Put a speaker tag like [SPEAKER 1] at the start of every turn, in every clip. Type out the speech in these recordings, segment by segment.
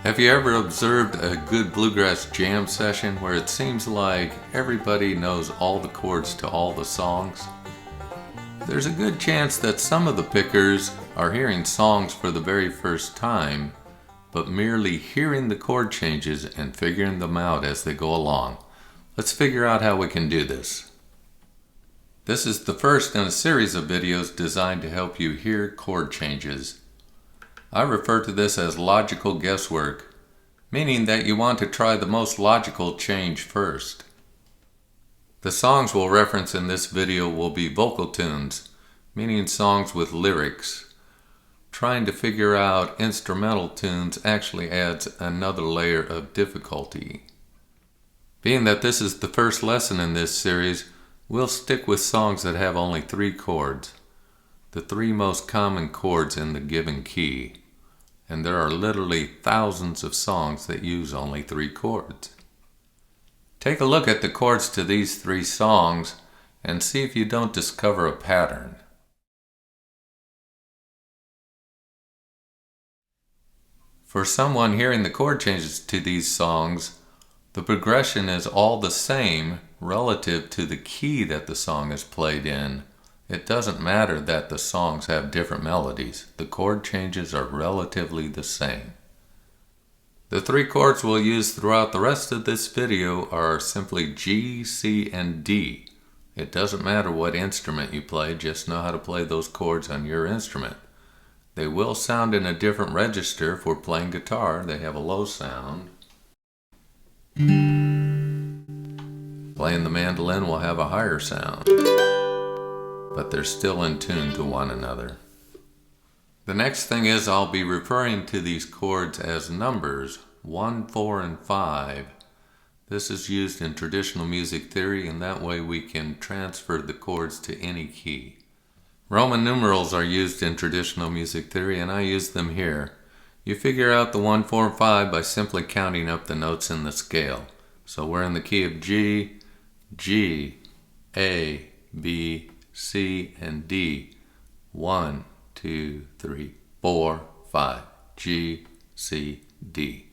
[SPEAKER 1] Have you ever observed a good bluegrass jam session where it seems like everybody knows all the chords to all the songs? There's a good chance that some of the pickers are hearing songs for the very first time, but merely hearing the chord changes and figuring them out as they go along. Let's figure out how we can do this. This is the first in a series of videos designed to help you hear chord changes. I refer to this as logical guesswork, meaning that you want to try the most logical change first. The songs we'll reference in this video will be vocal tunes, meaning songs with lyrics. Trying to figure out instrumental tunes actually adds another layer of difficulty. Being that this is the first lesson in this series, we'll stick with songs that have only 3 chords, the 3 most common chords in the given key. And there are literally thousands of songs that use only 3 chords. Take a look at the chords to these 3 songs and see if you don't discover a pattern. For someone hearing the chord changes to these songs, the progression is all the same relative to the key that the song is played in. It doesn't matter that the songs have different melodies. The chord changes are relatively the same. The 3 chords we'll use throughout the rest of this video are simply G, C, and D. It doesn't matter what instrument you play, just know how to play those chords on your instrument. They will sound in a different register. If we're playing guitar, they have a low sound. Playing the mandolin will have a higher sound, but they're still in tune to one another. The next thing is I'll be referring to these chords as numbers 1, 4, and 5. This is used in traditional music theory, and that way we can transfer the chords to any key. Roman numerals are used in traditional music theory, and I use them here. You figure out the 1, 4, and 5 by simply counting up the notes in the scale. So we're in the key of G, G, A, B, C, and D. 1, 2, 3, 4, 5. G, C, D.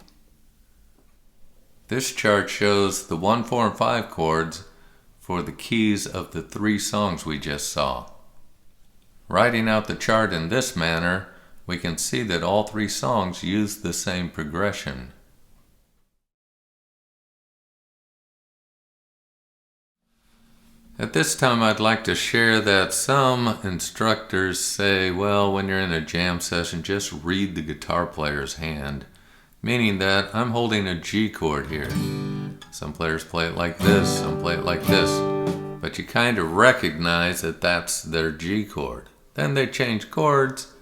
[SPEAKER 1] This chart shows the 1, 4, and 5 chords for the keys of the 3 songs we just saw. Writing out the chart in this manner, we can see that all 3 songs use the same progression. At this time, I'd like to share that some instructors say, well, when you're in a jam session, just read the guitar player's hand, meaning that I'm holding a G chord here. Some players play it like this, some play it like this, but you kind of recognize that that's their G chord. Then they change chords,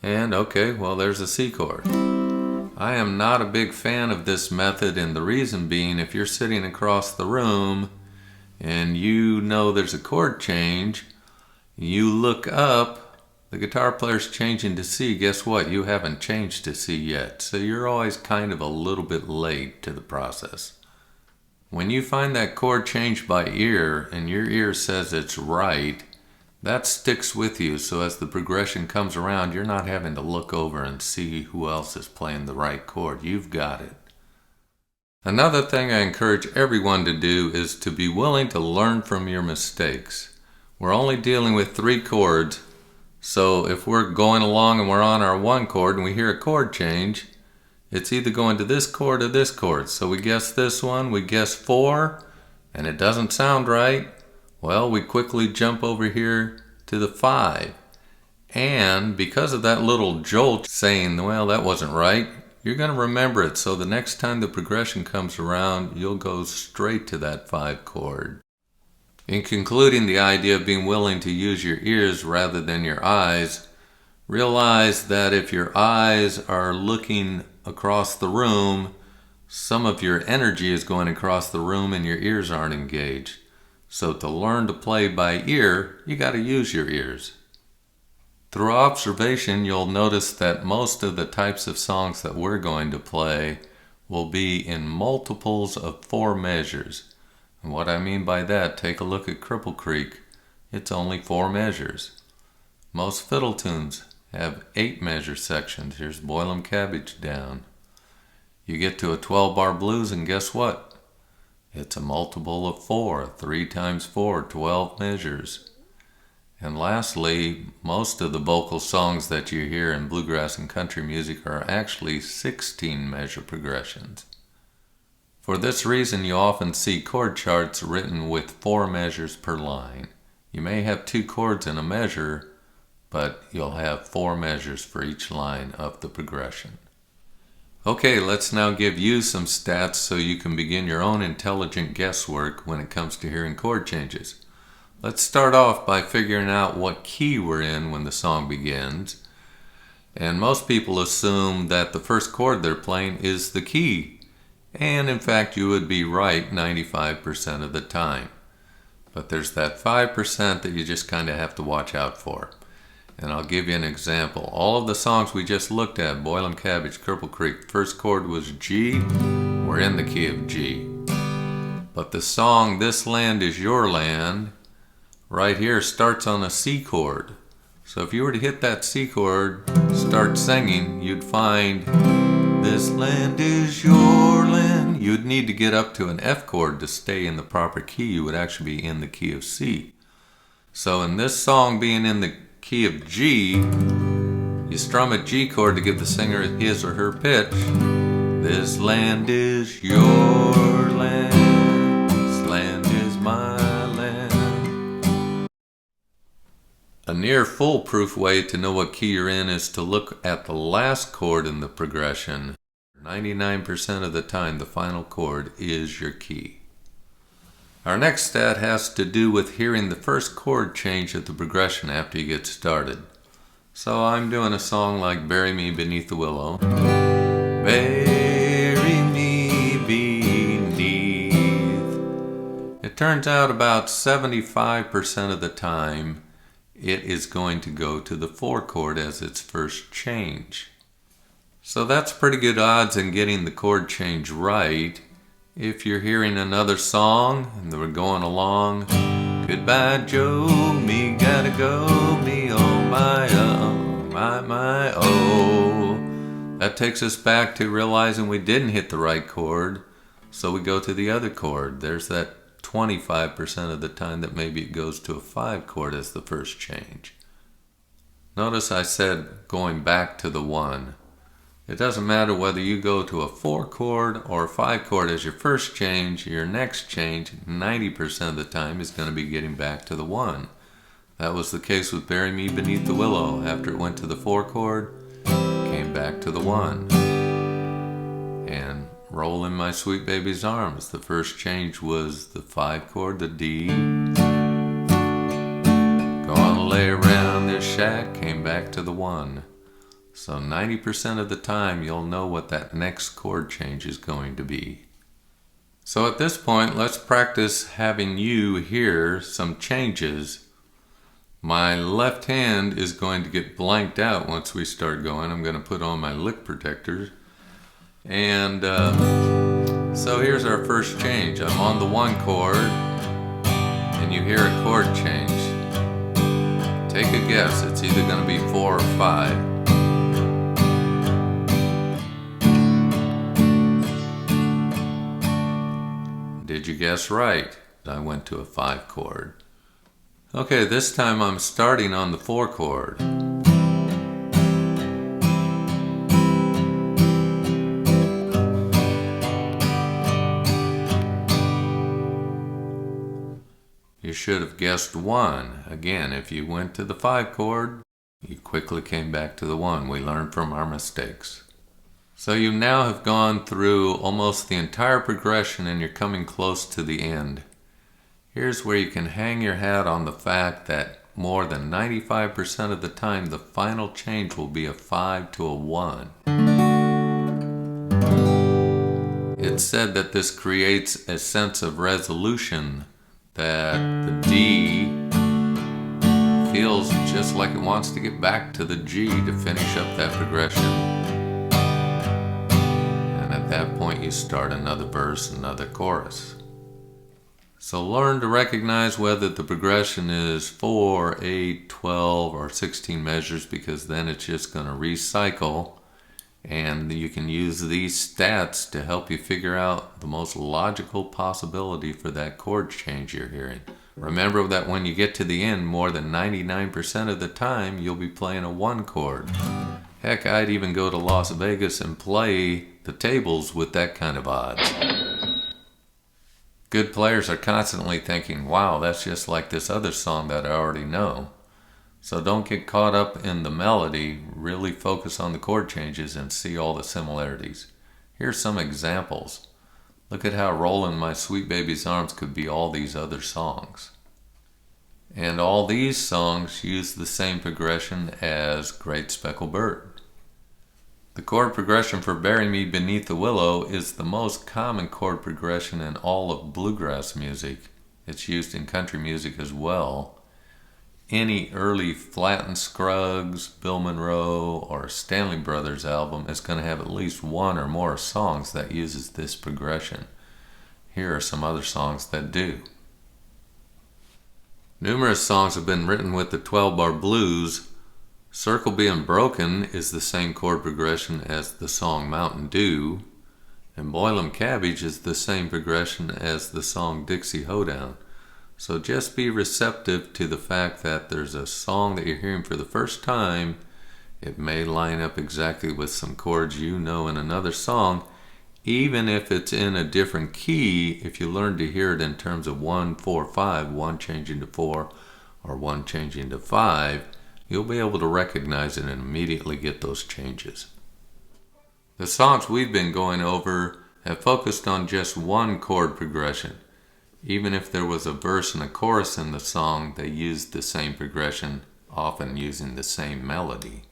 [SPEAKER 1] and okay, well, there's a C chord. I am not a big fan of this method, and the reason being, if you're sitting across the room and you know there's a chord change, you look up, the guitar player's changing to C, guess what? You haven't changed to C yet, so you're always kind of a little bit late to the process. When you find that chord change by ear and your ear says it's right, that sticks with you, so as the progression comes around, you're not having to look over and see who else is playing the right chord. You've got it. Another thing I encourage everyone to do is to be willing to learn from your mistakes. We're only dealing with 3 chords, so if we're going along and we're on our 1 chord and we hear a chord change, it's either going to this chord or this chord. So we guess this one, we guess 4, and it doesn't sound right. Well, we quickly jump over here to the 5. And because of that little jolt saying, well, that wasn't right, you're going to remember it. So the next time the progression comes around, you'll go straight to that 5 chord. In concluding the idea of being willing to use your ears rather than your eyes, realize that if your eyes are looking across the room, some of your energy is going across the room and your ears aren't engaged. So to learn to play by ear, you got to use your ears. Through observation, you'll notice that most of the types of songs that we're going to play will be in multiples of 4 measures. And what I mean by that, take a look at Cripple Creek. it's only 4 measures. Most fiddle tunes have 8 measure sections. Here's Boil 'em Cabbage down. You get to a 12-bar blues and guess what? It's a multiple of 4. 3 times 4, 12 measures. And lastly, most of the vocal songs that you hear in bluegrass and country music are actually 16 measure progressions. For this reason, you often see chord charts written with 4 measures per line. You may have 2 chords in a measure, but you'll have 4 measures for each line of the progression. Okay, let's now give you some stats so you can begin your own intelligent guesswork when it comes to hearing chord changes. Let's start off by figuring out what key we're in when the song begins. And most people assume that the first chord they're playing is the key. And in fact, you would be right 95% of the time. But there's that 5% that you just kind of have to watch out for. And I'll give you an example. All of the songs we just looked at, Boil 'em Cabbage, Cripple Creek, first chord was G. We're in the key of G. But the song This Land Is Your Land right here starts on a C chord. So if you were to hit that C chord, start singing, you'd find this land is your land. You'd need to get up to an F chord to stay in the proper key. You would actually be in the key of C. So in this song being in the key of G, you strum a G chord to give the singer his or her pitch. This land is your land. This land is my land. A near foolproof way to know what key you're in is to look at the last chord in the progression. 99% of the time, the final chord is your key. Our next stat has to do with hearing the first chord change of the progression after you get started. So I'm doing a song like Bury Me Beneath the Willow. Bury me beneath. It turns out about 75% of the time it is going to go to the 4 chord as its first change. So that's pretty good odds in getting the chord change right. If you're hearing another song and we're going along, goodbye Joe, me gotta go, me oh my oh. That takes us back to realizing we didn't hit the right chord, so we go to the other chord. There's that 25% of the time that maybe it goes to a 5 chord as the first change. Notice I said going back to the 1. It doesn't matter whether you go to a 4 chord or a 5 chord as your first change, your next change, 90% of the time is going to be getting back to the 1. That was the case with Bury Me Beneath the Willow. After it went to the 4 chord, came back to the 1. And Roll in My Sweet Baby's Arms, the first change was the 5 chord, the D. Gonna lay around this shack, came back to the 1. So 90% of the time you'll know what that next chord change is going to be. So at this point, let's practice having you hear some changes. My left hand is going to get blanked out once we start going. I'm going to put on my lick protectors. And so here's our first change. I'm on the 1 chord and you hear a chord change. Take a guess. It's either going to be 4 or 5. Did you guess right? I went to a 5 chord. Okay, this time I'm starting on the 4 chord. You should have guessed 1. Again, if you went to the 5 chord, you quickly came back to the 1. We learned from our mistakes. So you now have gone through almost the entire progression and you're coming close to the end. Here's where you can hang your hat on the fact that more than 95% of the time the final change will be a 5 to a 1. It's said that this creates a sense of resolution, that the D feels just like it wants to get back to the G to finish up that progression. At that point you start another verse, another chorus. So learn to recognize whether the progression is 4, 8, 12, or 16 measures, because then it's just going to recycle. And you can use these stats to help you figure out the most logical possibility for that chord change you're hearing. Remember that when you get to the end, more than 99% of the time, you'll be playing a 1 chord. Heck, I'd even go to Las Vegas and play the tables with that kind of odds. Good players are constantly thinking, wow, that's just like this other song that I already know. So don't get caught up in the melody, really focus on the chord changes and see all the similarities. Here's some examples. Look at how Rollin' My Sweet Baby's Arms could be all these other songs. And all these songs use the same progression as Great Speckled Bird. The chord progression for Bury Me Beneath the Willow is the most common chord progression in all of bluegrass music. It's used in country music as well. Any early Flatt & Scruggs, Bill Monroe, or Stanley Brothers album is going to have at least one or more songs that uses this progression. Here are some other songs that do. Numerous songs have been written with the 12-bar blues. Circle Being Broken is the same chord progression as the song Mountain Dew, and Boil 'em Cabbage is the same progression as the song Dixie Hoedown. So just be receptive to the fact that there's a song that you're hearing for the first time. It may line up exactly with some chords you know in another song, even if it's in a different key. If you learn to hear it in terms of 1, 4, 5, 1 changing to 4, or 1 changing to 5, you'll be able to recognize it and immediately get those changes. The songs we've been going over have focused on just one chord progression. Even if there was a verse and a chorus in the song, they used the same progression, often using the same melody.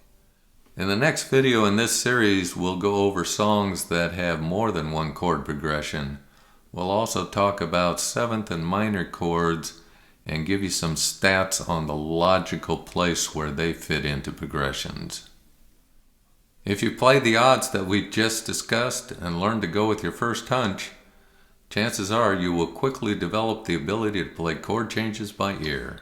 [SPEAKER 1] In the next video in this series, we'll go over songs that have more than one chord progression. We'll also talk about seventh and minor chords and give you some stats on the logical place where they fit into progressions. If you play the odds that we just discussed and learn to go with your first hunch, chances are you will quickly develop the ability to play chord changes by ear.